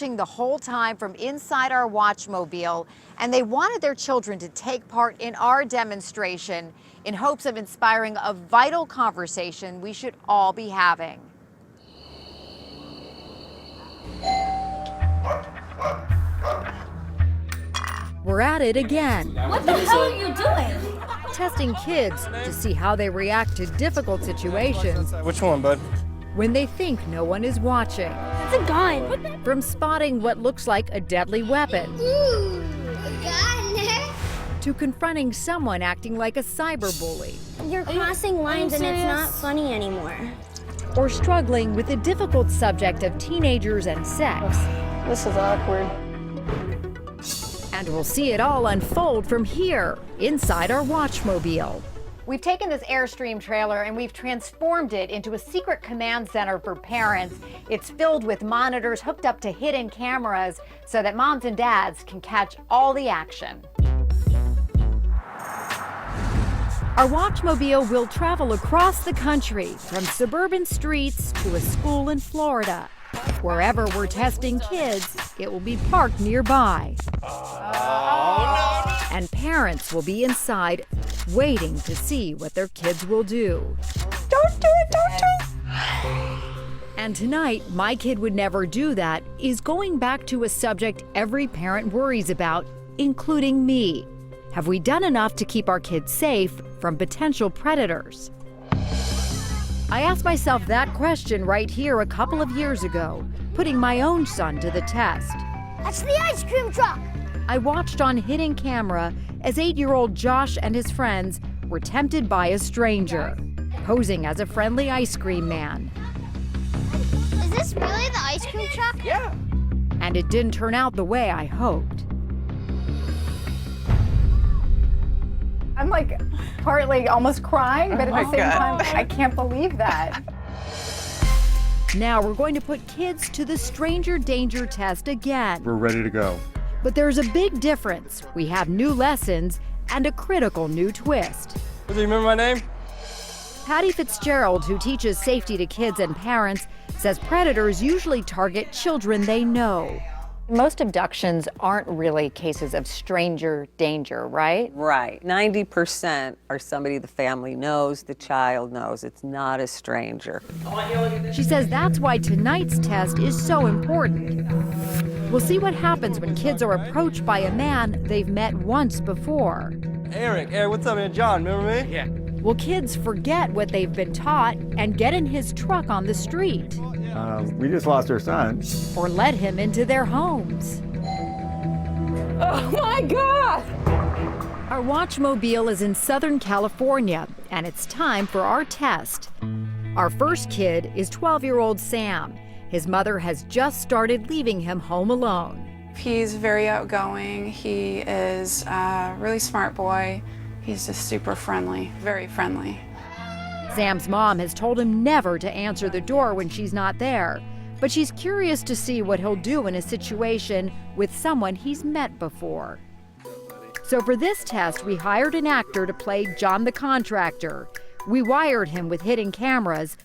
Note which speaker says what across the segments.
Speaker 1: watching the whole time from inside our Watchmobile, and they wanted their children to take part in our demonstration in hopes of inspiring a vital conversation we should all be having. We're at it again.
Speaker 2: What the hell are you doing?
Speaker 1: Testing kids to see how they react to difficult situations.
Speaker 3: Which one, bud?
Speaker 1: When they think no one is watching.
Speaker 2: It's a gun.
Speaker 1: From spotting what looks like a deadly weapon.
Speaker 2: Ooh, a gun.
Speaker 1: To confronting someone acting like a cyberbully.
Speaker 2: You're crossing lines and it's not funny anymore.
Speaker 1: Or struggling with the difficult subject of teenagers and sex.
Speaker 4: This is awkward.
Speaker 1: And we'll see it all unfold from here, inside our Watchmobile. We've taken this Airstream trailer and we've transformed it into a secret command center for parents. It's filled with monitors hooked up to hidden cameras so that moms and dads can catch all the action. Our Watchmobile will travel across the country, from suburban streets to a school in Florida. Wherever we're testing kids, it will be parked nearby. And parents will be inside, waiting to see what their kids will do. Don't do it, don't do it! And tonight, My Kid Would Never Do That is going back to a subject every parent worries about, including me. Have we done enough to keep our kids safe from potential predators? I asked myself that question right here a couple of years ago, putting my own son to the test.
Speaker 2: That's the ice cream truck.
Speaker 1: I watched on hidden camera as 8-year-old Josh and his friends were tempted by a stranger, posing as a friendly ice cream man.
Speaker 2: Is this really the ice cream truck?
Speaker 3: Yeah.
Speaker 1: And it didn't turn out the way I hoped.
Speaker 4: I'm like partly almost crying, but at the same time, I can't believe that.
Speaker 1: Now we're going to put kids to the stranger danger test again.
Speaker 5: We're ready to go.
Speaker 1: But there's a big difference. We have new lessons and a critical new twist.
Speaker 3: Do you remember my name?
Speaker 1: Patty Fitzgerald, who teaches safety to kids and parents, says predators usually target children they know. Most abductions aren't really cases of stranger danger, right?
Speaker 6: Right. 90% are somebody the family knows, the child knows. It's not a stranger.
Speaker 1: She says that's why tonight's test is so important. We'll see what happens when kids are approached by a man they've met once before.
Speaker 3: Eric, what's up, man? John, remember me? Yeah.
Speaker 1: Will kids forget what they've been taught and get in his truck on the street?
Speaker 5: We just lost our son.
Speaker 1: Or let him into their homes?
Speaker 4: Oh my God!
Speaker 1: Our Watchmobile is in Southern California, and it's time for our test. Our first kid is 12-year-old Sam. His mother has just started leaving him home alone.
Speaker 7: He's very outgoing. He is a really smart boy. He's just super friendly, very friendly.
Speaker 1: Sam's mom has told him never to answer the door when she's not there, but she's curious to see what he'll do in a situation with someone he's met before. So for this test, we hired an actor to play John the Contractor. We wired him with hidden cameras,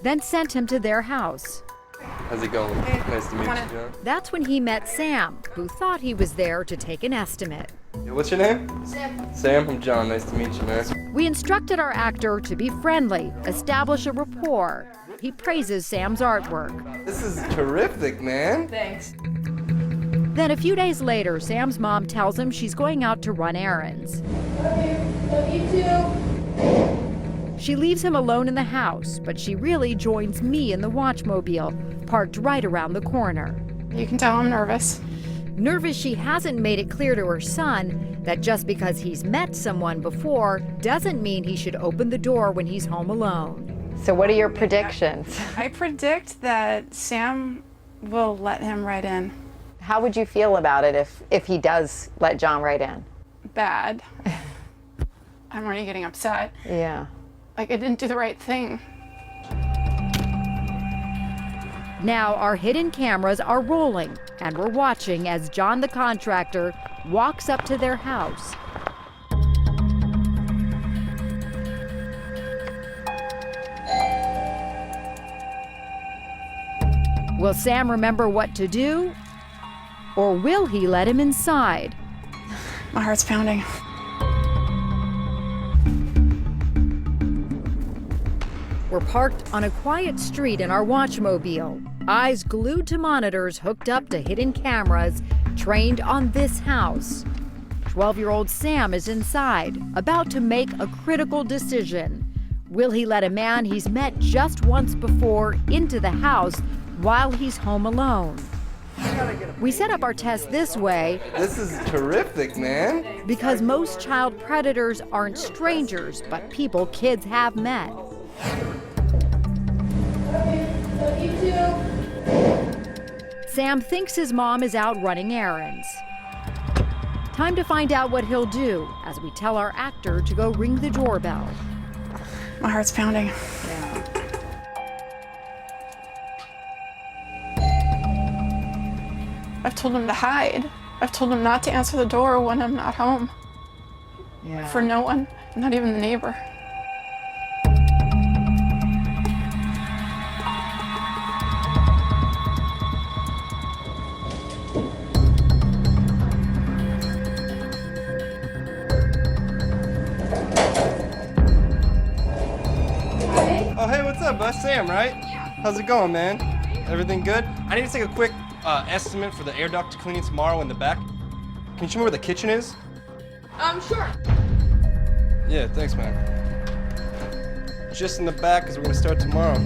Speaker 1: then sent him to their house.
Speaker 3: How's it going? Nice to meet you, John.
Speaker 1: That's when he met Sam, who thought he was there to take an estimate.
Speaker 3: Yeah, what's your name? Sam. Sam, I'm John. Nice to meet you, man.
Speaker 1: We instructed our actor to be friendly, establish a rapport. He praises Sam's artwork.
Speaker 3: This is terrific, man.
Speaker 4: Thanks.
Speaker 1: Then a few days later, Sam's mom tells him she's going out to run errands.
Speaker 4: Love you too.
Speaker 1: She leaves him alone in the house, but she really joins me in the Watchmobile, parked right around the corner.
Speaker 7: You can tell I'm nervous.
Speaker 1: Nervous she hasn't made it clear to her son that just because he's met someone before doesn't mean he should open the door when he's home alone.
Speaker 4: So what are your predictions?
Speaker 7: I predict that Sam will let him right in.
Speaker 4: How would you feel about it if he does let John right in?
Speaker 7: Bad. I'm already getting upset.
Speaker 4: Yeah.
Speaker 7: Like I didn't do the right thing.
Speaker 1: Now our hidden cameras are rolling, and we're watching as John the Contractor walks up to their house. Will Sam remember what to do? Or will he let him inside?
Speaker 7: My heart's pounding.
Speaker 1: We're parked on a quiet street in our Watchmobile, eyes glued to monitors hooked up to hidden cameras trained on this house. 12-year-old Sam is inside, about to make a critical decision. Will he let a man he's met just once before into the house while he's home alone? We set up our test this way
Speaker 3: This is terrific, man.
Speaker 1: because most child predators aren't strangers, but people kids have met. Sam thinks his mom is out running errands. Time to find out what he'll do as we tell our actor to go ring the doorbell.
Speaker 7: My heart's pounding. I've told him to hide. I've told him not to answer the door when I'm not home.
Speaker 4: Yeah.
Speaker 7: For no one, not even the neighbor.
Speaker 3: Oh, hey, what's up, bud? Sam, right? Yeah. How's it going, man? Everything good? I need to take a quick estimate for the air duct cleaning tomorrow in the back. Can you show me where the kitchen is?
Speaker 8: Sure.
Speaker 3: Yeah, thanks, man. Just in the back, because we're going to start tomorrow.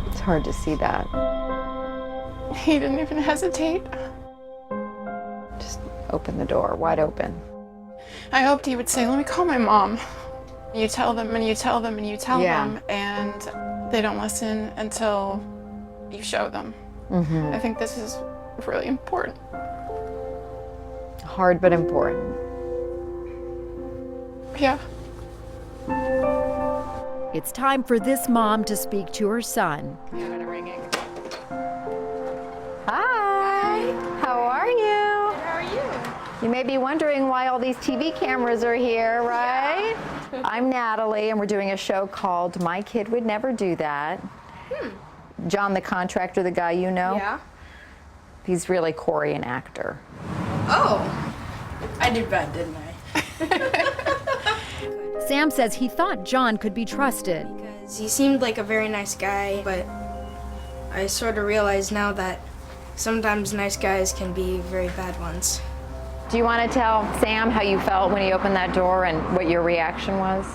Speaker 4: It's hard to see that.
Speaker 7: He didn't even hesitate.
Speaker 4: Just open the door, wide open.
Speaker 7: I hoped he would say, let me call my mom. You tell them and you tell them and you tell them, and they don't listen until you show them. I think this is really important.
Speaker 4: Hard but important.
Speaker 7: Yeah.
Speaker 1: It's time for this mom to speak to her son.
Speaker 4: Hi, how are you?
Speaker 8: How are you?
Speaker 4: You may be wondering why all these TV cameras are here, right? I'm Natalie, and we're doing a show called My Kid Would Never Do That. John, the contractor, the guy you know?
Speaker 8: Yeah.
Speaker 4: He's really Corey, an actor.
Speaker 8: Oh, I did bad, didn't I?
Speaker 1: Sam says he thought John could be trusted.
Speaker 9: Because he seemed like a very nice guy, but I sort of realize now that sometimes nice guys can be very bad ones.
Speaker 4: Do you want to tell Sam how you felt when he opened that door and what your reaction was?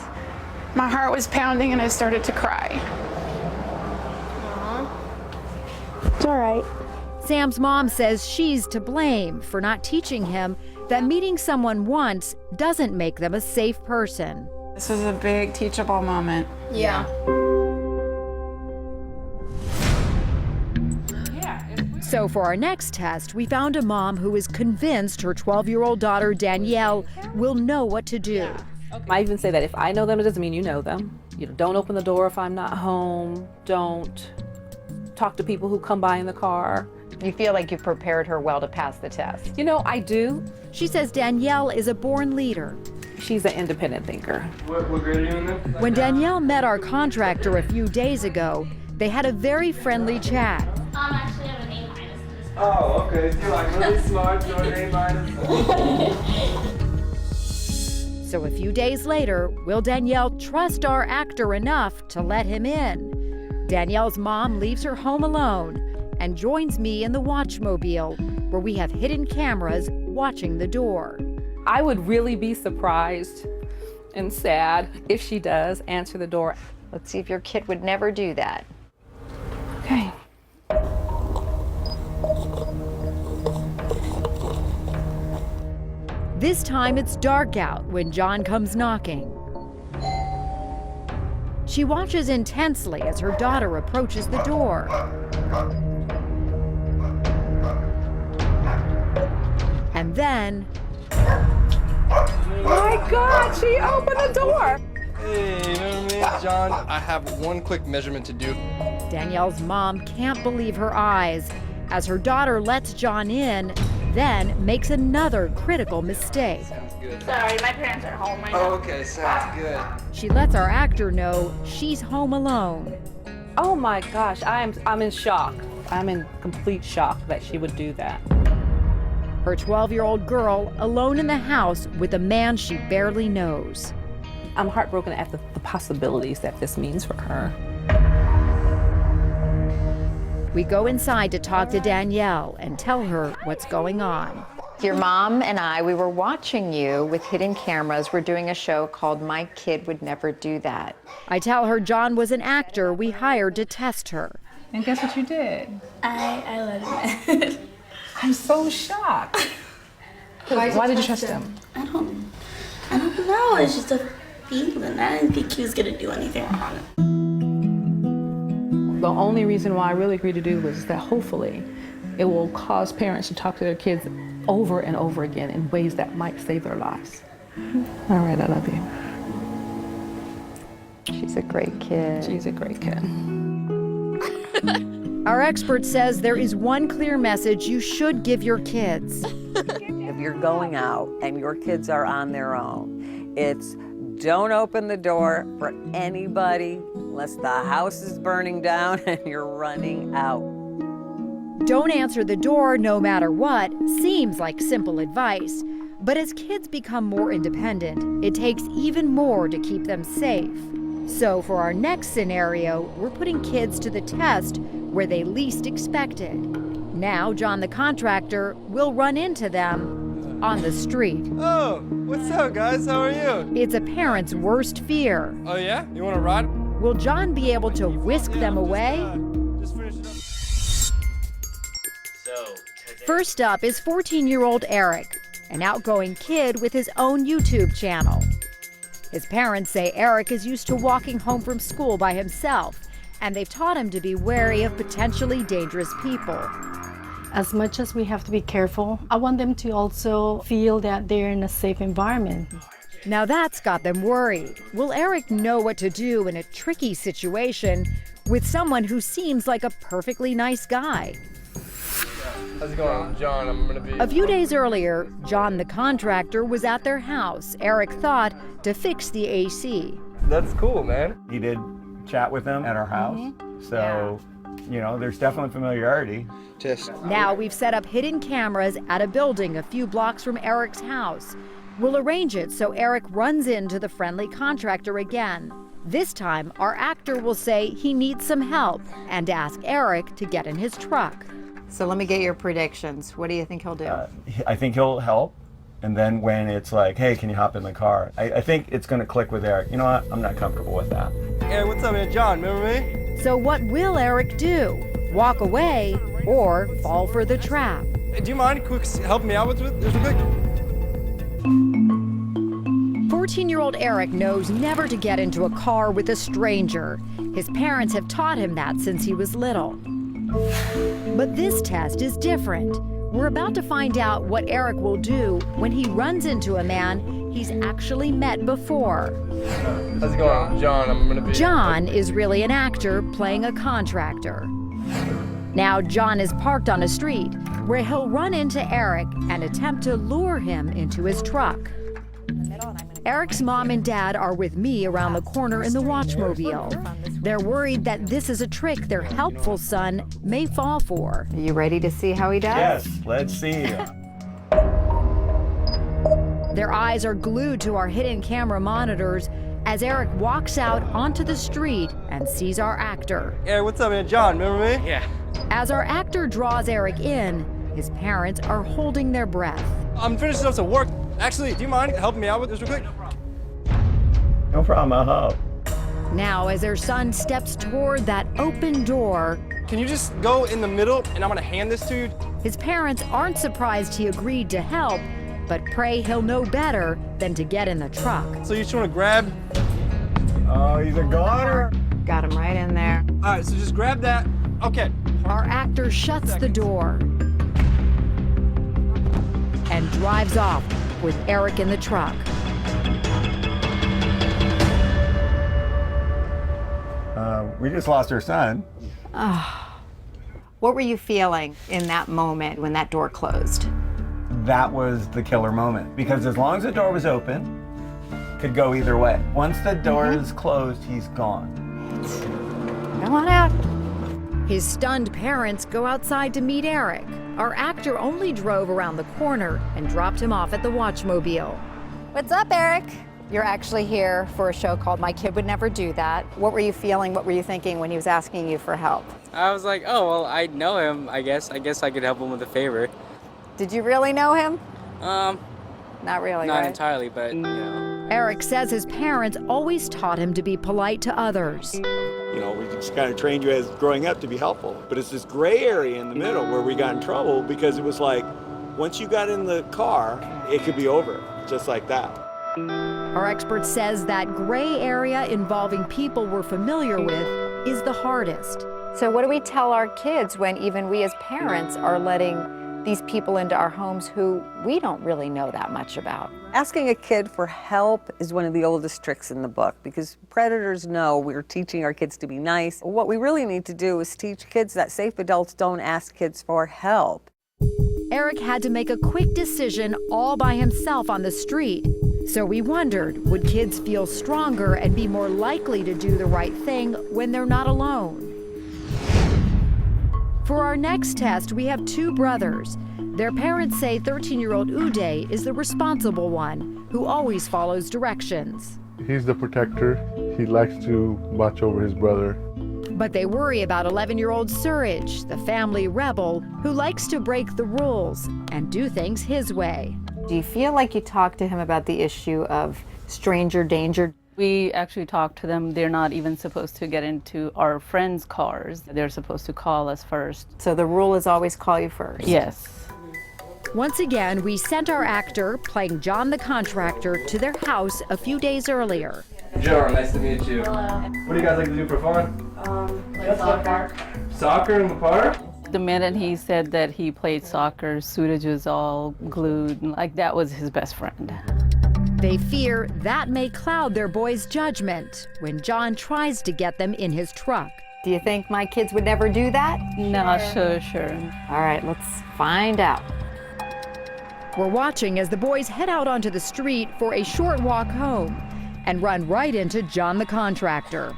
Speaker 7: My heart was pounding and I started to cry.
Speaker 9: It's all right.
Speaker 1: Sam's mom says she's to blame for not teaching him that meeting someone once doesn't make them a safe person.
Speaker 7: This was a big teachable moment.
Speaker 9: Yeah.
Speaker 1: So for our next test, we found a mom who is convinced her 12-year-old daughter, Danielle, will know what to do.
Speaker 10: I even say that if I know them, it doesn't mean you know them. You know, don't open the door if I'm not home. Don't talk to people who come by in the car.
Speaker 4: You feel like you've prepared her well to pass the test.
Speaker 10: You know, I do.
Speaker 1: She says Danielle is a born leader.
Speaker 10: She's an independent thinker.
Speaker 3: What grade are you in then?
Speaker 1: When Danielle met our contractor a few days ago, they had a very friendly chat.
Speaker 2: Actually, I have an A-.
Speaker 3: Oh, okay. So you're like really smart, so an A-.
Speaker 1: So a few days later, will Danielle trust our actor enough to let him in? Danielle's mom leaves her home alone and joins me in the Watchmobile, where we have hidden cameras watching the door.
Speaker 10: I would really be surprised and sad if she does answer the door.
Speaker 4: Let's see if your kid would never do that.
Speaker 10: Okay.
Speaker 1: This time it's dark out when John comes knocking. She watches intensely as her daughter approaches the door. And then,
Speaker 10: My God, she opened the door.
Speaker 3: Hey, you know what I mean? John, I have one quick measurement to do.
Speaker 1: Danielle's mom can't believe her eyes as her daughter lets John in, then makes another critical mistake.
Speaker 3: good.
Speaker 8: Sorry, my parents are home right
Speaker 3: Oh,
Speaker 8: now.
Speaker 3: okay, sounds good.
Speaker 1: She lets our actor know she's home alone.
Speaker 10: Oh my gosh, I'm in shock. I'm in complete shock that she would do that.
Speaker 1: Her 12-year-old girl alone in the house with a man she barely knows.
Speaker 10: I'm heartbroken at the possibilities that this means for her.
Speaker 1: We go inside to talk to Danielle and tell her what's going on.
Speaker 4: Your mom and I, we were watching you with hidden cameras. We're doing a show called My Kid Would Never Do That.
Speaker 1: I tell her John was an actor we hired to test her.
Speaker 10: And guess what you did?
Speaker 8: I let him in.
Speaker 10: I'm so shocked. Why did you trust him?
Speaker 8: I don't know. It's just a feeling. I didn't think he was gonna do anything wrong.
Speaker 10: The only reason why I really agreed to do was that hopefully it will cause parents to talk to their kids over and over again in ways that might save their lives. All right, I love you.
Speaker 4: She's a great kid.
Speaker 10: She's a great kid.
Speaker 1: Our expert says there is one clear message you should give your kids.
Speaker 6: If you're going out and your kids are on their own, it's don't open the door for anybody unless the house is burning down and you're running out.
Speaker 1: Don't answer the door no matter what seems like simple advice, but as kids become more independent, it takes even more to keep them safe. So for our next scenario, we're putting kids to the test where they least expect it. Now, John the contractor will run into them on the street.
Speaker 3: Oh, what's up, guys? How are you?
Speaker 1: It's a parent's worst fear.
Speaker 3: Oh, yeah? You want to ride?
Speaker 1: Will John be able to whisk them away?
Speaker 3: Just finish it up.
Speaker 1: First up is 14-year-old Eric, an outgoing kid with his own YouTube channel. His parents say Eric is used to walking home from school by himself, and they've taught him to be wary of potentially dangerous people.
Speaker 11: As much as we have to be careful, I want them to also feel that they're in a safe environment.
Speaker 1: Now that's got them worried. Will Eric know what to do in a tricky situation with someone who seems like a perfectly nice guy?
Speaker 3: How's it going, John? I'm gonna be.
Speaker 1: A few days earlier, John the contractor was at their house, Eric thought, to fix the AC.
Speaker 3: That's cool, man.
Speaker 5: He did chat with them at our house. So, you know, there's definitely familiarity.
Speaker 3: Just.
Speaker 1: Now we've set up hidden cameras at a building a few blocks from Eric's house. We'll arrange it so Eric runs into the friendly contractor again. This time, our actor will say he needs some help and ask Eric to get in his truck.
Speaker 4: So let me get your predictions. What do you think he'll do?
Speaker 5: I think he'll help. And then when it's like, hey, can you hop in the car? I think it's going to click with Eric. You know what? I'm not comfortable with that.
Speaker 3: Hey, what's up, man? John, remember me?
Speaker 1: So what will Eric do? Walk away or fall for the trap?
Speaker 3: Hey, do you mind quick helping me out with this real quick?
Speaker 1: 14-year-old Eric knows never to get into a car with a stranger. His parents have taught him that since he was little. But this test is different. We're about to find out what Eric will do when he runs into a man he's actually met before.
Speaker 3: How's it going, John? I'm gonna be.
Speaker 1: John is really an actor playing a contractor. Now John is parked on a street where he'll run into Eric and attempt to lure him into his truck. Eric's mom and dad are with me around the corner in the Watchmobile. They're worried that this is a trick their helpful son may fall for.
Speaker 4: Are you ready to see how he does?
Speaker 5: Yes, let's see.
Speaker 1: Their eyes are glued to our hidden camera monitors as Eric walks out onto the street and sees our actor.
Speaker 3: Hey, what's up, man? John, remember me? Yeah.
Speaker 1: As our actor draws Eric in, his parents are holding their breath.
Speaker 3: I'm finishing up some work. Actually, do you mind helping me out with this real quick?
Speaker 5: No problem, I'll help.
Speaker 1: Now, as their son steps toward that open door,
Speaker 3: Can you just go in the middle and I'm gonna hand this to you?
Speaker 1: his parents aren't surprised he agreed to help, but pray he'll know better than to get in the truck.
Speaker 3: So you just wanna grab?
Speaker 5: Oh, he's a goner.
Speaker 4: Got him right in there.
Speaker 3: All right, so just grab that. Okay.
Speaker 1: Our actor shuts the door and drives off with Eric in the truck.
Speaker 5: We just lost our son.
Speaker 4: What were you feeling in that moment when that door closed?
Speaker 5: that was the killer moment. Because as long as the door was open, could go either way. Once the door is closed, he's gone.
Speaker 4: Come on out.
Speaker 1: His stunned parents go outside to meet Eric. Our actor only drove around the corner and dropped him off at the Watchmobile.
Speaker 4: What's up, Eric? You're actually here for a show called My Kid Would Never Do That. What were you feeling? What were you thinking when he was asking you for help?
Speaker 12: I was like, oh, well, I know him, I guess. I guess I could help him with a favor.
Speaker 4: Did you really know him? Not really,
Speaker 12: Not
Speaker 4: right?
Speaker 12: entirely, but, you know.
Speaker 1: Eric says his parents always taught him to be polite to others.
Speaker 13: You know, we just kind of trained you as growing up to be helpful. But it's this gray area in the middle where we got in trouble because it was like, once you got in the car, it could be over, just like that.
Speaker 1: Our expert says that gray area involving people we're familiar with is the hardest.
Speaker 4: So what do we tell our kids when even we as parents are letting these people into our homes who we don't really know that much about?
Speaker 6: Asking a kid for help is one of the oldest tricks in the book because predators know we're teaching our kids to be nice. What we really need to do is teach kids that safe adults don't ask kids for help.
Speaker 1: Eric had to make a quick decision all by himself on the street. So we wondered, would kids feel stronger and be more likely to do the right thing when they're not alone? For our next test, we have two brothers. Their parents say 13-year-old Uday is the responsible one, who always follows directions.
Speaker 14: He's the protector. He likes to watch over his brother.
Speaker 1: But they worry about 11-year-old Suraj, the family rebel, who likes to break the rules and do things his way.
Speaker 4: Do you feel like you talked to him about the issue of stranger danger?
Speaker 10: We actually talked to them. They're not even supposed to get into our friends' cars. They're supposed to call us first.
Speaker 4: So the rule is always call you first?
Speaker 10: Yes.
Speaker 1: Once again, we sent our actor, playing John the contractor, to their house a few days earlier.
Speaker 3: Joe, nice to meet you.
Speaker 11: Hello.
Speaker 3: What do you guys like to do for fun?
Speaker 11: Like soccer.
Speaker 3: Soccer in the park?
Speaker 10: The minute he said that he played soccer, Suraj was all glued, like that was his best friend.
Speaker 1: They fear that may cloud their boy's judgment when John tries to get them in his truck.
Speaker 4: Do you think my kids would never do that?
Speaker 10: No, sure.
Speaker 4: All right, let's find out.
Speaker 1: We're watching as the boys head out onto the street for a short walk home and run right into John the contractor.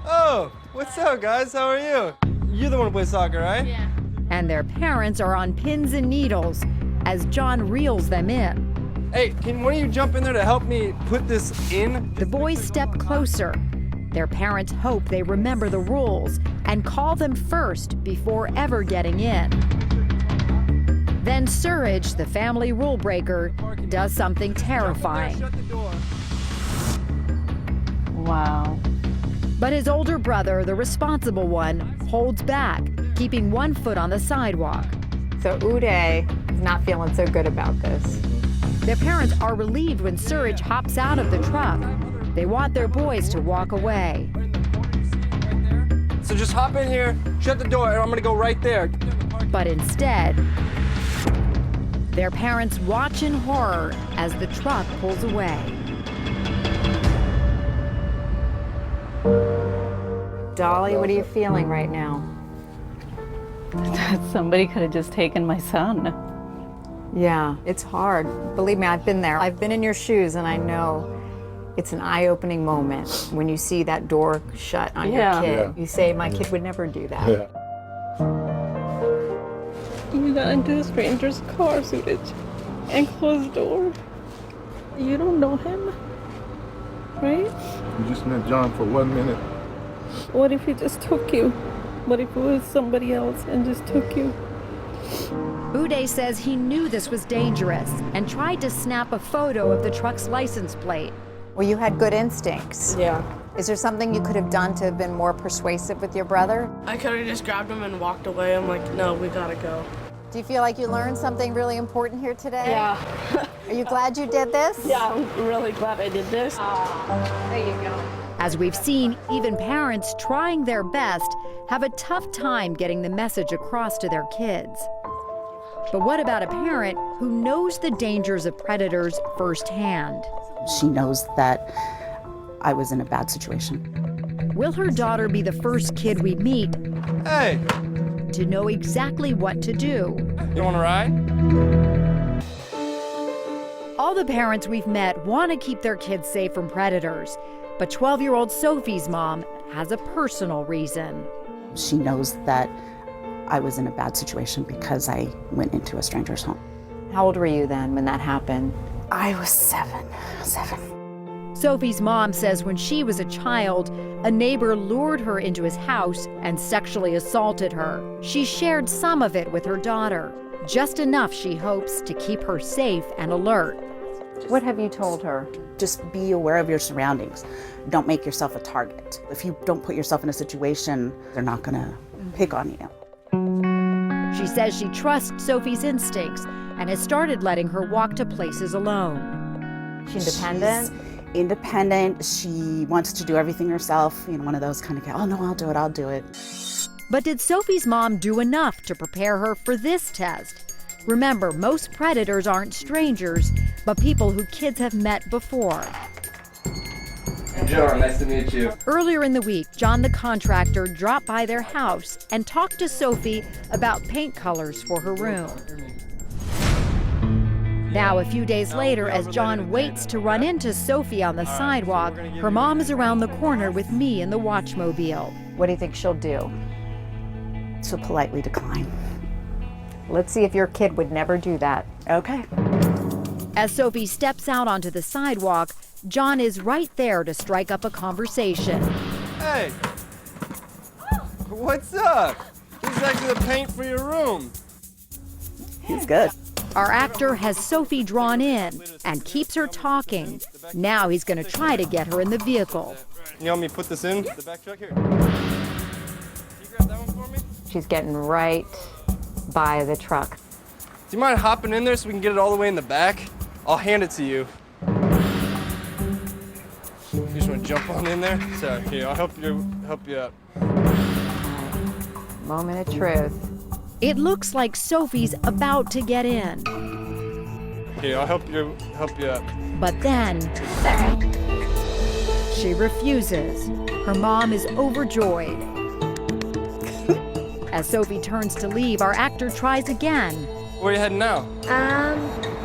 Speaker 3: Oh, what's up, guys? How are you? You're the one who plays soccer, right?
Speaker 11: Yeah.
Speaker 1: And their parents are on pins and needles as John reels them in.
Speaker 3: Hey, can one of you jump in there to help me put this in?
Speaker 1: The boys step closer. Their parents hope they remember the rules and call them first before ever getting in. Then Suraj, the family rule breaker, does something terrifying.
Speaker 3: Shut the door.
Speaker 10: Wow.
Speaker 1: But his older brother, the responsible one, holds back, keeping one foot on the sidewalk.
Speaker 4: So Uday is not feeling so good about this.
Speaker 1: Their parents are relieved when Suraj hops out of the truck. They want their boys to walk away.
Speaker 3: So just hop in here, shut the door, and I'm gonna go right there.
Speaker 1: But instead, their parents watch in horror as the truck pulls away.
Speaker 4: Dolly, what are you feeling right now?
Speaker 10: That somebody could have just taken my son.
Speaker 4: Yeah, it's hard. Believe me, I've been there. I've been in your shoes, and I know it's an eye-opening moment when you see that door shut on your kid.
Speaker 14: Yeah.
Speaker 4: You say, my kid would never do that.
Speaker 14: Yeah.
Speaker 10: You got into a stranger's car, Suraj, and closed the door. You don't know him, right?
Speaker 14: You just met John for 1 minute.
Speaker 10: What if he just took you? What if it was somebody else and just took you?
Speaker 1: Uday says he knew this was dangerous and tried to snap a photo of the truck's license plate.
Speaker 4: Well, you had good instincts.
Speaker 10: Yeah.
Speaker 4: Is there something you could have done to have been more persuasive with your brother?
Speaker 15: I could have just grabbed him and walked away. I'm like, no, we gotta go.
Speaker 4: Do you feel like you learned something really important here today?
Speaker 15: Yeah.
Speaker 4: Are you glad you did this?
Speaker 15: Yeah, I'm really glad I did this.
Speaker 4: There you go.
Speaker 1: As we've seen, even parents trying their best have a tough time getting the message across to their kids. But what about a parent who knows the dangers of predators firsthand?
Speaker 16: She knows that I was in a bad situation.
Speaker 1: Will her daughter be the first kid we meet to know exactly what to do?
Speaker 3: You wanna ride?
Speaker 1: All the parents we've met want to keep their kids safe from predators, but 12-year-old Sophie's mom has a personal reason.
Speaker 16: She knows that I was in a bad situation because I went into a stranger's home.
Speaker 4: How old were you then when that happened?
Speaker 16: I was seven.
Speaker 1: Sophie's mom says when she was a child, a neighbor lured her into his house and sexually assaulted her. She shared some of it with her daughter, just enough, she hopes, to keep her safe and alert.
Speaker 4: What have you told her?
Speaker 16: Just be aware of your surroundings. Don't make yourself a target. If you don't put yourself in a situation, they're not gonna pick on you.
Speaker 1: She says she trusts Sophie's instincts and has started letting her walk to places alone.
Speaker 4: She's independent?
Speaker 16: She's independent. She wants to do everything herself. You know, one of those kind of, oh no, I'll do it.
Speaker 1: But did Sophie's mom do enough to prepare her for this test? Remember, most predators aren't strangers, but people who kids have met before.
Speaker 3: John, nice to meet you.
Speaker 1: Earlier in the week, John the contractor dropped by their house and talked to Sophie about paint colors for her room. Now, a few days later, as John waits to run into Sophie on the sidewalk, her mom is around the corner with me in the Watchmobile.
Speaker 4: What do you think she'll do?
Speaker 16: She'll politely decline.
Speaker 4: Let's see if your kid would never do that.
Speaker 16: Okay.
Speaker 1: As Sophie steps out onto the sidewalk, John is right there to strike up a conversation.
Speaker 3: Hey! What's up? This is actually the paint for your room.
Speaker 16: He's good.
Speaker 1: Our actor has Sophie drawn in and keeps her talking. Now he's going to try to get her in the vehicle.
Speaker 3: You want me to put this in the back truck here? Can you grab that one for me?
Speaker 4: She's getting right by the truck.
Speaker 3: Do you mind hopping in there so we can get it all the way in the back? I'll hand it to you. You just want to jump on in there? Sorry, here, I'll help you out.
Speaker 4: Moment of truth.
Speaker 1: It looks like Sophie's about to get in.
Speaker 3: Here, I'll help you out.
Speaker 1: But then, she refuses. Her mom is overjoyed. As Sophie turns to leave, our actor tries again.
Speaker 3: Where are you heading now?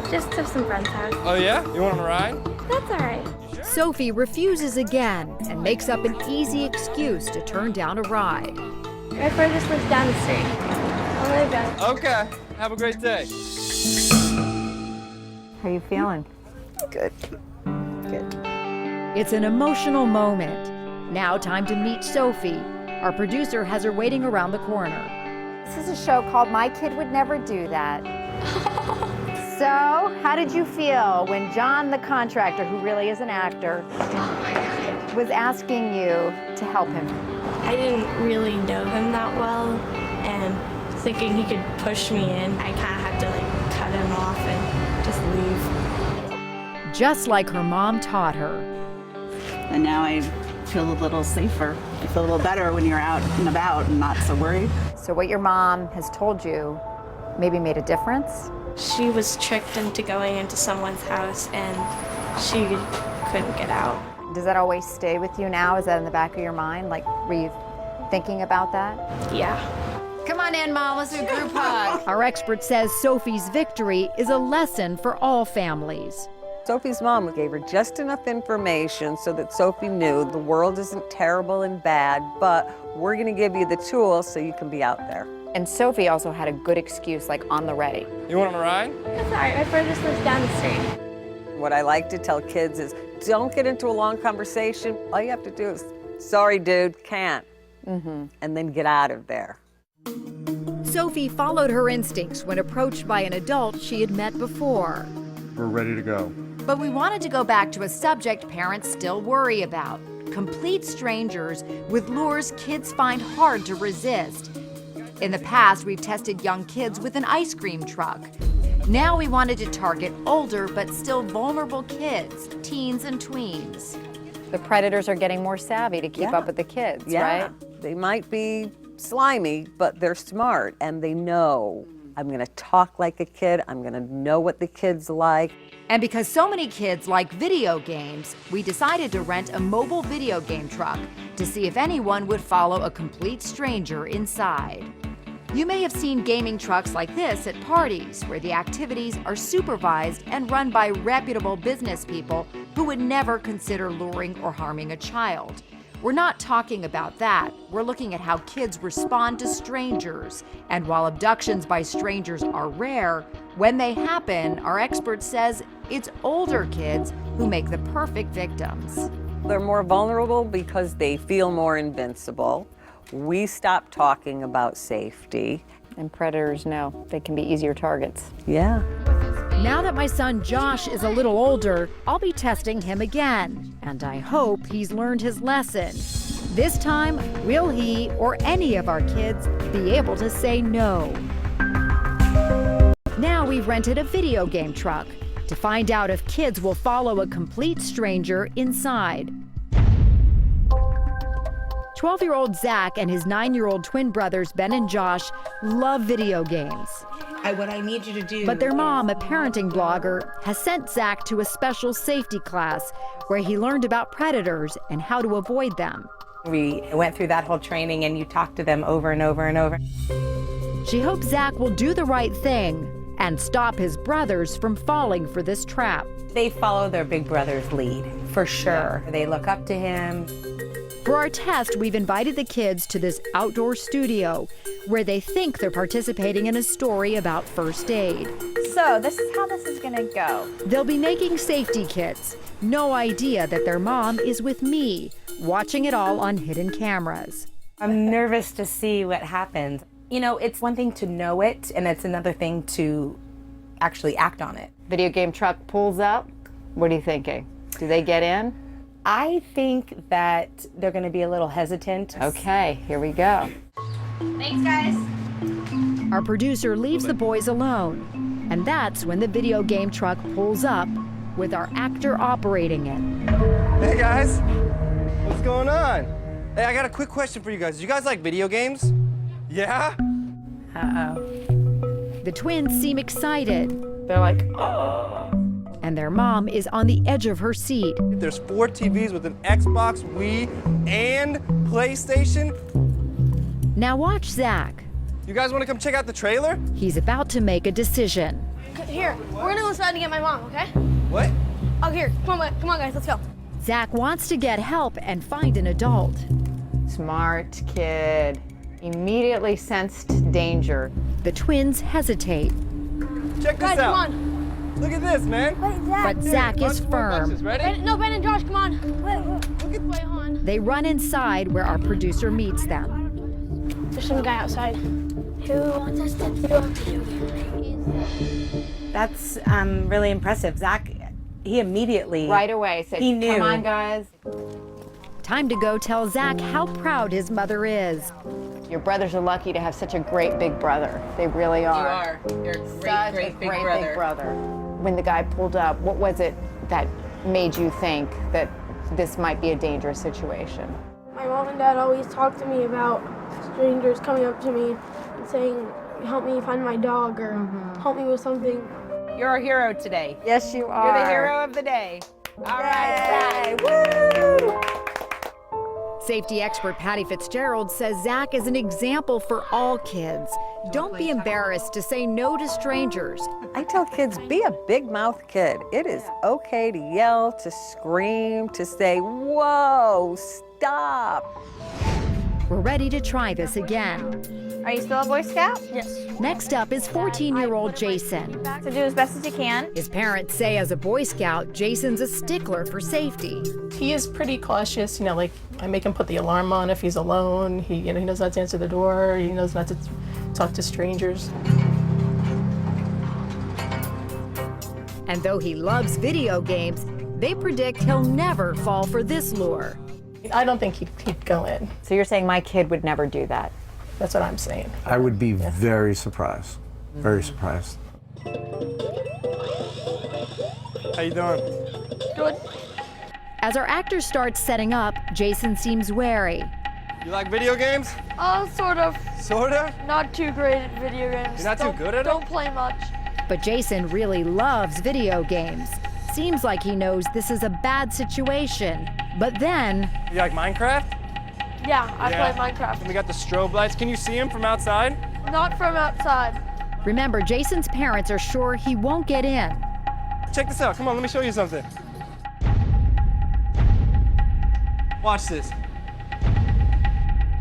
Speaker 2: Just to some friend's house.
Speaker 3: Oh yeah? You want on a ride?
Speaker 2: That's all right.
Speaker 1: Sophie refuses again and makes up an easy excuse to turn down a ride.
Speaker 2: My friend just lives down the street. I'll live down.
Speaker 3: Okay. Have a great day.
Speaker 4: How are you feeling?
Speaker 16: Good.
Speaker 1: It's an emotional moment. Now time to meet Sophie. Our producer has her waiting around the corner.
Speaker 4: This is a show called My Kid Would Never Do That. So, how did you feel when John the contractor, who really is an actor, was asking you to help him?
Speaker 8: I didn't really know him that well, and thinking he could push me in, I kind of had to like cut him off and just leave.
Speaker 1: Just like her mom taught her.
Speaker 16: And now I feel a little safer. I feel a little better when you're out and about and not so worried.
Speaker 4: So what your mom has told you maybe made a difference?
Speaker 8: She was tricked into going into someone's house and she couldn't get out.
Speaker 4: Does that always stay with you now? Is that in the back of your mind? Like, were you thinking about that?
Speaker 8: Yeah.
Speaker 4: Come on in, Mom, let's do a group hug.
Speaker 1: Our expert says Sophie's victory is a lesson for all families.
Speaker 6: Sophie's mom gave her just enough information so that Sophie knew the world isn't terrible and bad, but we're going to give you the tools so you can be out there.
Speaker 4: And Sophie also had a good excuse, like on the ready.
Speaker 3: You want on a ride?
Speaker 2: That's all right. My friend just lives down the street.
Speaker 6: What I like to tell kids is don't get into a long conversation. All you have to do is, sorry, dude, can't. And then get out of there.
Speaker 1: Sophie followed her instincts when approached by an adult she had met before.
Speaker 14: We're ready to go.
Speaker 1: But we wanted to go back to a subject parents still worry about: complete strangers with lures kids find hard to resist. In the past, we've tested young kids with an ice cream truck. Now we wanted to target older but still vulnerable kids, teens and tweens.
Speaker 4: The predators are getting more savvy to keep up with the kids, right?
Speaker 6: They might be slimy, but they're smart and they know. I'm gonna talk like a kid, I'm gonna know what the kid's like.
Speaker 1: And because so many kids like video games, we decided to rent a mobile video game truck to see if anyone would follow a complete stranger inside. You may have seen gaming trucks like this at parties, where the activities are supervised and run by reputable business people who would never consider luring or harming a child. We're not talking about that. We're looking at how kids respond to strangers. And while abductions by strangers are rare, when they happen, our expert says it's older kids who make the perfect victims.
Speaker 6: They're more vulnerable because they feel more invincible. We stop talking about safety.
Speaker 4: And predators know they can be easier targets.
Speaker 6: Yeah.
Speaker 1: Now that my son Josh is a little older, I'll be testing him again. And I hope he's learned his lesson. This time, will he or any of our kids be able to say no? Now we've rented a video game truck to find out if kids will follow a complete stranger inside. 12-year-old Zach and his 9-year-old twin brothers, Ben and Josh, love video games.
Speaker 17: What I need you to do.
Speaker 1: But their mom, a parenting blogger, has sent Zach to a special safety class where he learned about predators and how to avoid them.
Speaker 17: We went through that whole training and you talk to them over and over and over.
Speaker 1: She hopes Zach will do the right thing and stop his brothers from falling for this trap.
Speaker 17: They follow their big brother's lead, for sure. Yeah. They look up to him.
Speaker 1: For our test, we've invited the kids to this outdoor studio where they think they're participating in a story about first aid.
Speaker 18: So this is how this is gonna go.
Speaker 1: They'll be making safety kits. No idea that their mom is with me, watching it all on hidden cameras.
Speaker 17: I'm nervous to see what happens. You know, it's one thing to know it, and it's another thing to actually act on it.
Speaker 4: Video game truck pulls up. What are you thinking? Do they get in?
Speaker 17: I think that they're going to be a little hesitant.
Speaker 4: Okay, here we go.
Speaker 2: Thanks, guys.
Speaker 1: Our producer leaves the boys alone, and that's when the video game truck pulls up with our actor operating it.
Speaker 3: Hey guys, what's going on? Hey, I got a quick question for you guys. Do you guys like video games? Yeah?
Speaker 4: Uh-oh.
Speaker 1: The twins seem excited.
Speaker 4: They're like, oh.
Speaker 1: And their mom is on the edge of her seat.
Speaker 3: There's 4 TVs with an Xbox, Wii, and PlayStation.
Speaker 1: Now watch Zach.
Speaker 3: You guys want to come check out the trailer?
Speaker 1: He's about to make a decision.
Speaker 2: Here, we're gonna go inside to get my mom, okay?
Speaker 3: What?
Speaker 2: Oh, here, come on guys, let's go.
Speaker 1: Zach wants to get help and find an adult.
Speaker 4: Smart kid. Immediately sensed danger.
Speaker 1: The twins hesitate.
Speaker 3: Check this
Speaker 2: guys,
Speaker 3: out.
Speaker 2: Come on.
Speaker 3: Look at this, man.
Speaker 2: Wait, Zach.
Speaker 1: But Zach is firm.
Speaker 3: Ready?
Speaker 2: Ben and Josh, come on. Wait on.
Speaker 1: They run inside where our producer meets them.
Speaker 2: There's some guy outside. Who wants us to do a video game?
Speaker 17: That's really impressive. Zach, he immediately...
Speaker 4: Right away said,
Speaker 17: he knew.
Speaker 4: Come on, guys.
Speaker 1: Time to go tell Zach how proud his mother is.
Speaker 4: Your brothers are lucky to have such a great big brother. They really are.
Speaker 17: You are. You're a
Speaker 4: Such
Speaker 17: great
Speaker 4: a
Speaker 17: big
Speaker 4: great
Speaker 17: brother.
Speaker 4: big brother. When the guy pulled up, what was it that made you think that this might be a dangerous situation?
Speaker 19: My mom and dad always talk to me about strangers coming up to me and saying, help me find my dog or help me with something.
Speaker 17: You're our hero today.
Speaker 4: Yes, you are.
Speaker 17: You're the hero of the day. All right,
Speaker 4: Woo!
Speaker 1: Safety expert Patty Fitzgerald says Zach is an example for all kids. Don't be embarrassed to say no to strangers.
Speaker 6: I tell kids, be a big mouth kid. It is okay to yell, to scream, to say, whoa, stop.
Speaker 1: We're ready to try this again.
Speaker 18: Are you still a Boy Scout?
Speaker 19: Yes.
Speaker 1: Next up is 14-year-old Jason.
Speaker 18: So do as best as you can.
Speaker 1: His parents say as a Boy Scout, Jason's a stickler for safety.
Speaker 10: He is pretty cautious, you know, like I make him put the alarm on if he's alone. He knows not to answer the door. He knows not to talk to strangers.
Speaker 1: And though he loves video games, they predict he'll never fall for this lure.
Speaker 10: I don't think he'd go in.
Speaker 4: So you're saying my kid would never do that?
Speaker 10: That's what I'm saying.
Speaker 14: I would be very surprised. Very surprised.
Speaker 3: How you doing?
Speaker 19: Good.
Speaker 1: As our actor starts setting up, Jason seems wary.
Speaker 3: You like video games?
Speaker 19: Sort of.
Speaker 3: Sorta?
Speaker 19: Not too great at video games.
Speaker 3: You're not too good at it?
Speaker 19: Don't play much.
Speaker 1: But Jason really loves video games. Seems like he knows this is a bad situation. But then...
Speaker 3: You like Minecraft?
Speaker 19: Yeah, I play Minecraft.
Speaker 3: And we got the strobe lights. Can you see him from outside?
Speaker 19: Not from outside.
Speaker 1: Remember, Jason's parents are sure he won't get in.
Speaker 3: Check this out. Come on, let me show you something. Watch this.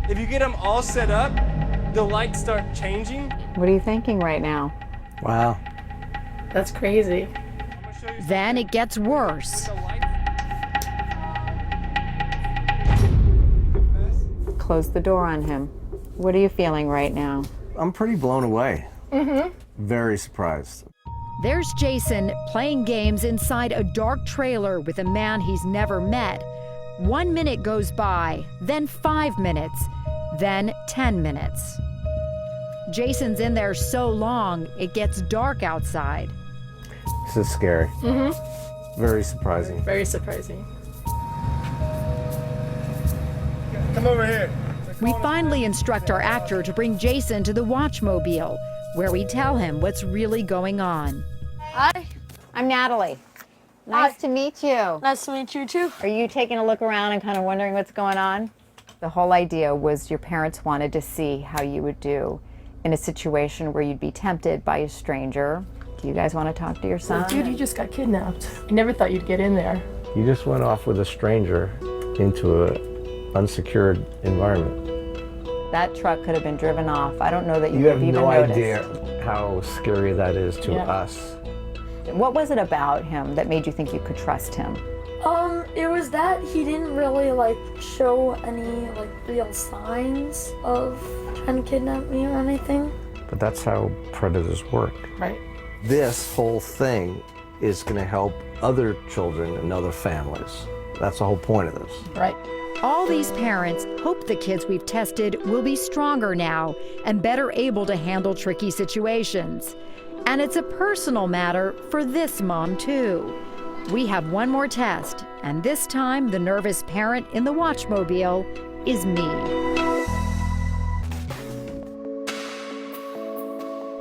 Speaker 3: If you get them all set up, the lights start changing.
Speaker 4: What are you thinking right now?
Speaker 5: Wow.
Speaker 15: That's crazy.
Speaker 1: Then it gets worse.
Speaker 4: Close the door on him. What are you feeling right now?
Speaker 5: I'm pretty blown away.
Speaker 19: Mm-hmm.
Speaker 5: Very surprised.
Speaker 1: There's Jason playing games inside a dark trailer with a man he's never met. 1 minute goes by, then 5 minutes, then 10 minutes. Jason's in there so long, it gets dark outside.
Speaker 5: This is scary.
Speaker 15: Mm-hmm.
Speaker 5: Very surprising.
Speaker 15: Very surprising.
Speaker 3: Come over here.
Speaker 1: We finally instruct our actor to bring Jason to the Watchmobile, where we tell him what's really going on.
Speaker 4: Hi. I'm Natalie. Nice to meet you.
Speaker 19: Nice to meet you too.
Speaker 4: Are you taking a look around and kind of wondering what's going on? The whole idea was your parents wanted to see how you would do in a situation where you'd be tempted by a stranger. Do you guys want to talk to your son?
Speaker 15: Dude, you just got kidnapped. I never thought you'd get in there.
Speaker 5: You just went off with a stranger into an unsecured environment.
Speaker 4: That truck could have been driven off. I don't know that you
Speaker 5: You
Speaker 4: would
Speaker 5: have
Speaker 4: even
Speaker 5: no
Speaker 4: noticed.
Speaker 5: idea how scary that is to us.
Speaker 4: What was it about him that made you think you could trust him?
Speaker 19: It was that he didn't really like show any like real signs of trying to kidnap me or anything.
Speaker 5: But that's how predators work.
Speaker 15: Right.
Speaker 5: This whole thing is going to help other children and other families. That's the whole point of this.
Speaker 15: Right.
Speaker 1: All these parents hope the kids we've tested will be stronger now and better able to handle tricky situations. And it's a personal matter for this mom, too. We have one more test, and this time the nervous parent in the Watchmobile is me.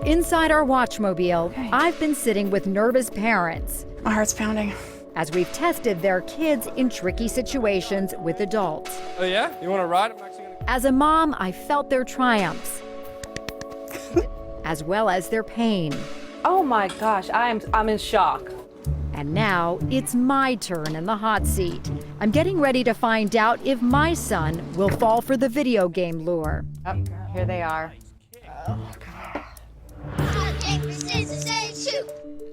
Speaker 1: Inside our Watchmobile, I've been sitting with nervous parents.
Speaker 7: My heart's pounding.
Speaker 1: As we've tested their kids in tricky situations with adults.
Speaker 3: Oh yeah? You want to ride? I'm actually gonna...
Speaker 1: As a mom, I felt their triumphs, as well as their pain.
Speaker 10: Oh my gosh, I'm in shock.
Speaker 1: And now it's my turn in the hot seat. I'm getting ready to find out if my son will fall for the video game lure.
Speaker 4: Oh, here they are.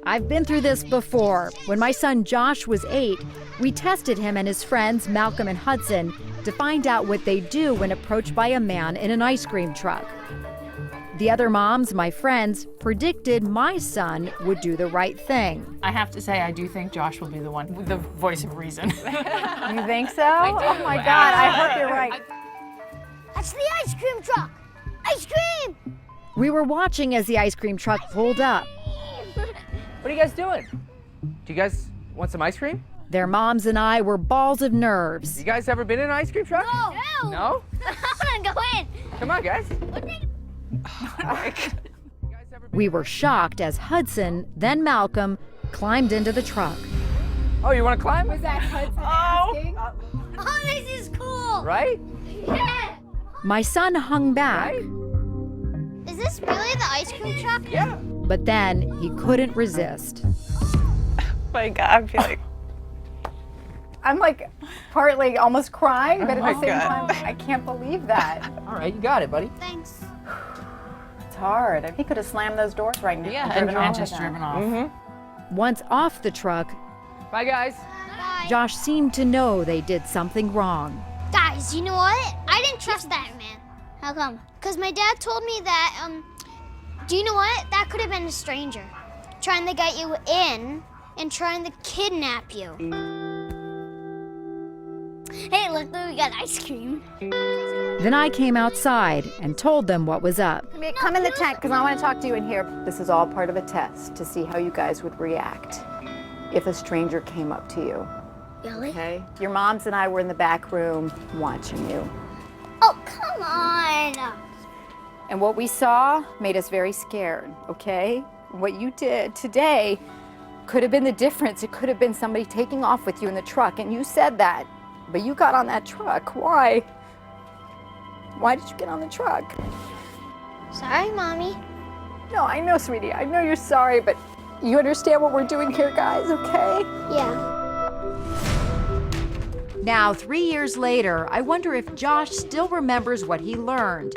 Speaker 1: I've been through this before. When my son Josh was 8, we tested him and his friends Malcolm and Hudson to find out what they do when approached by a man in an ice cream truck. The other moms, my friends, predicted my son would do the right thing.
Speaker 10: I have to say, I do think Josh will be the one with the voice of reason.
Speaker 4: You think so? Oh my God, I hope you're right.
Speaker 2: That's the ice cream truck! Ice cream!
Speaker 1: We were watching as the ice cream truck pulled up.
Speaker 20: What are you guys doing? Do you guys want some ice cream?
Speaker 1: Their moms and I were balls of nerves.
Speaker 20: You guys ever been in an ice cream truck?
Speaker 2: No!
Speaker 20: No?
Speaker 2: I want to go in!
Speaker 20: Come on, guys.
Speaker 1: We were shocked as Hudson, then Malcolm, climbed into the truck.
Speaker 20: Oh, you want to climb?
Speaker 2: Was that Hudson asking? Oh, this is cool!
Speaker 20: Right?
Speaker 2: Yeah!
Speaker 1: My son hung back.
Speaker 20: Right?
Speaker 2: Is this really the ice cream truck?
Speaker 20: Yeah.
Speaker 1: But then he couldn't resist.
Speaker 7: My God, I feel like
Speaker 4: I'm like partly almost crying, but
Speaker 20: Oh
Speaker 4: at
Speaker 20: my
Speaker 4: the same
Speaker 20: God.
Speaker 4: time, I can't believe that.
Speaker 20: All right, you got it, buddy.
Speaker 2: Thanks.
Speaker 4: It's hard. He could have slammed those doors right now.
Speaker 10: Yeah, and just driven off.
Speaker 20: Mm-hmm.
Speaker 1: Once off the truck,
Speaker 20: Bye, guys.
Speaker 2: Bye.
Speaker 1: Josh seemed to know they did something wrong.
Speaker 2: Guys, you know what? I didn't trust that man. How come? Because my dad told me that, do you know what? That could have been a stranger trying to get you in and trying to kidnap you. Hey, look, we got ice cream.
Speaker 1: Then I came outside and told them what was up.
Speaker 4: Come in the tent, because I want to talk to you in here. This is all part of a test to see how you guys would react if a stranger came up to you.
Speaker 2: Really?
Speaker 4: Okay? Your moms and I were in the back room watching you.
Speaker 2: Oh, come on.
Speaker 4: And what we saw made us very scared, okay? What you did today could have been the difference. It could have been somebody taking off with you in the truck, and you said that. But you got on that truck. Why? Why did you get on the truck?
Speaker 2: Sorry, Mommy.
Speaker 4: No, I know, sweetie. I know you're sorry, but you understand what we're doing here, guys, okay?
Speaker 2: Yeah.
Speaker 1: Now, 3 years later, I wonder if Josh still remembers what he learned.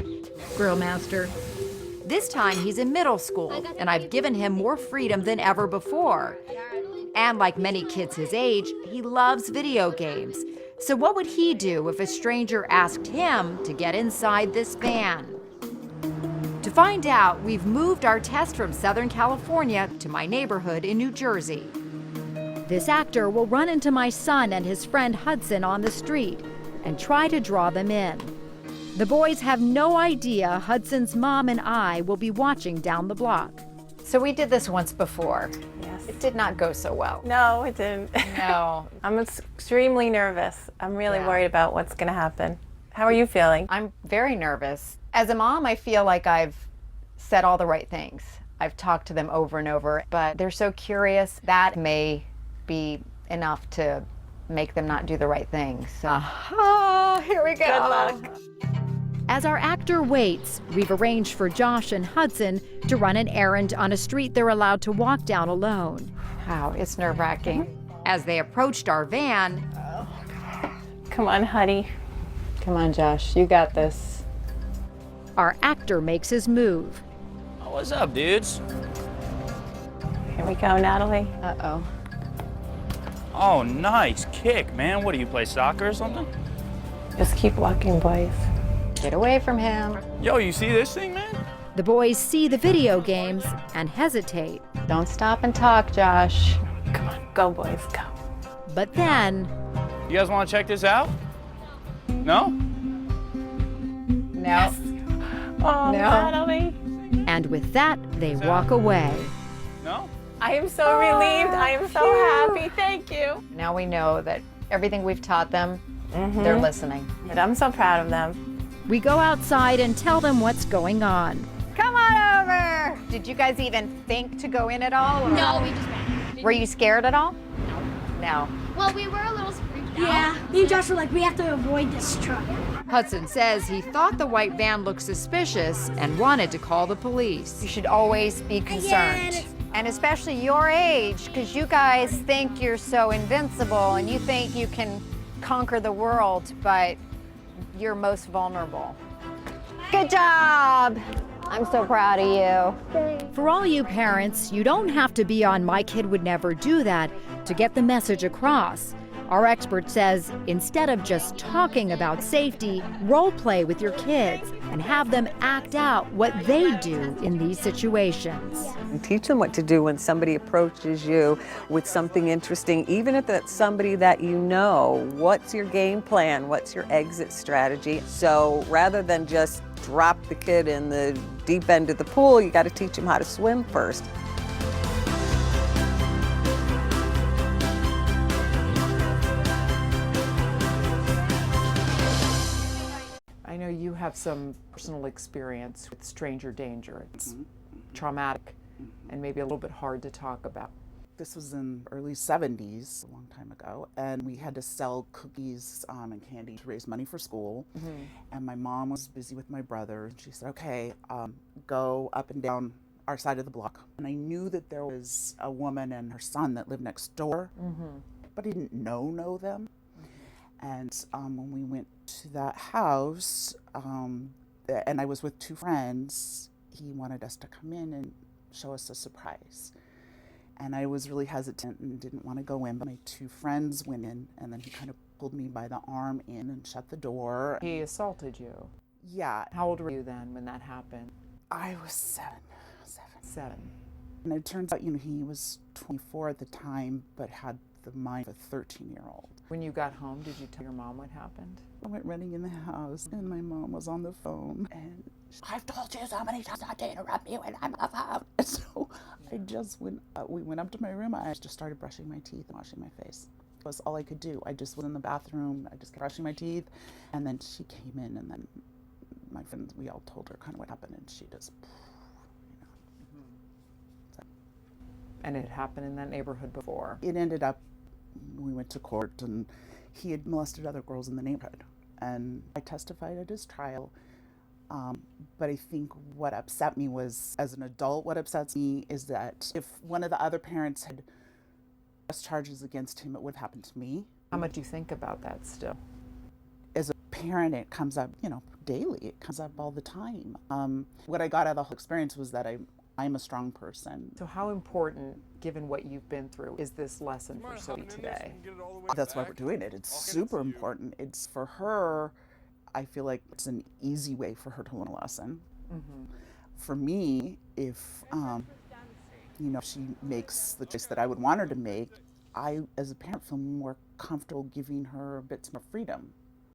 Speaker 1: Grill master. This time he's in middle school, and I've given him more freedom than ever before. And like many kids his age, he loves video games. So what would he do if a stranger asked him to get inside this van? To find out, we've moved our test from Southern California to my neighborhood in New Jersey. This actor will run into my son and his friend Hudson on the street and try to draw them in. The boys have no idea Hudson's mom and I will be watching down the block.
Speaker 4: So we did this once before.
Speaker 21: Yes.
Speaker 4: It did not go so well.
Speaker 21: No, it didn't.
Speaker 4: No.
Speaker 21: I'm extremely nervous. I'm really worried about what's going to happen. How are you feeling?
Speaker 4: I'm very nervous. As a mom, I feel like I've said all the right things. I've talked to them over and over, but they're so curious. That may be enough to make them not do the right thing. So, here we go.
Speaker 21: Good luck.
Speaker 1: As our actor waits, we've arranged for Josh and Hudson to run an errand on a street they're allowed to walk down alone.
Speaker 4: Wow, it's nerve-wracking.
Speaker 1: As they approached our van,
Speaker 21: Come on, Huddy.
Speaker 4: Come on, Josh, you got this.
Speaker 1: our actor makes his move.
Speaker 22: Oh, what's up, dudes?
Speaker 21: Here we go, Natalie.
Speaker 4: Uh-oh.
Speaker 22: Oh, nice kick, man. What do you play, soccer or something?
Speaker 21: Just keep walking, boys.
Speaker 4: Get away from him.
Speaker 22: Yo, you see this thing, man?
Speaker 1: The boys see the video games and hesitate.
Speaker 4: Don't stop and talk, Josh.
Speaker 21: Come on, go, boys, go.
Speaker 1: But then,
Speaker 22: You guys want to check this out? No?
Speaker 4: No.
Speaker 21: Oh, Natalie.
Speaker 1: and with that, they walk away.
Speaker 22: No?
Speaker 21: I am so relieved. I am so happy. Thank you.
Speaker 4: Now we know that everything we've taught them, they're listening.
Speaker 21: And I'm so proud of them.
Speaker 1: We go outside and tell them what's going on.
Speaker 4: Come on over. Did you guys even think to go in at all? Or?
Speaker 2: No, we just ran.
Speaker 4: Were you scared at all? No.
Speaker 2: Well, we were a little freaked out.
Speaker 19: Yeah, me and Josh were like, we have to avoid this truck.
Speaker 1: Hudson says he thought the white van looked suspicious and wanted to call the police.
Speaker 4: You should always be concerned. And especially your age, because you guys think you're so invincible and you think you can conquer the world, but you're most vulnerable. Good job. I'm so proud of you.
Speaker 1: For all you parents, you don't have to be on My Kid Would Never Do That to get the message across. Our expert says instead of just talking about safety, role play with your kids and have them act out what they do in these situations.
Speaker 6: And teach them what to do when somebody approaches you with something interesting, even if that's somebody that you know. What's your game plan? What's your exit strategy? So rather than just drop the kid in the deep end of the pool, you got to teach them how to swim first.
Speaker 23: I know you have some personal experience with stranger danger. It's traumatic and maybe a little bit hard to talk about.
Speaker 16: This was in early 70s, a long time ago, and we had to sell cookies and candy to raise money for school. And my mom was busy with my brother, and she said, okay, go up and down our side of the block. And I knew that there was a woman and her son that lived next door, but I didn't know them. And when we went to that house, and I was with two friends, he wanted us to come in and show us a surprise. And I was really hesitant and didn't want to go in, but my two friends went in, and then he kind of pulled me by the arm in and shut the door.
Speaker 23: He assaulted you?
Speaker 16: Yeah.
Speaker 23: How old were you then when that happened?
Speaker 16: I was seven.
Speaker 23: And
Speaker 16: it turns out, he was 24 at the time, but had the mind of a 13-year-old.
Speaker 23: When you got home, did you tell your mom what happened?
Speaker 16: I went running in the house, and my mom was on the phone, and I've told you so many times not to interrupt me when I'm on the phone. And so I just we went up to my room. I just started brushing my teeth and washing my face. It was all I could do. I just was in the bathroom. I just kept brushing my teeth, and then she came in, and then my friends, we all told her kind of what happened, and she just,
Speaker 23: And it happened in that neighborhood before?
Speaker 16: It ended up, we went to court, and he had molested other girls in the neighborhood. And I testified at his trial. But I think what upset me was, as an adult, what upsets me is that if one of the other parents had pressed charges against him, it would happen to me.
Speaker 23: How much do you think about that still?
Speaker 16: As a parent, it comes up, daily. It comes up all the time. What I got out of the whole experience was that I'm a strong person.
Speaker 23: So how important, given what you've been through, is this lesson for Sophie today?
Speaker 16: That's why we're doing it. It's super important. It's for her, I feel like it's an easy way for her to learn a lesson. For me, if she makes the choice that I would want her to make, I, as a parent, feel more comfortable giving her a bit more freedom.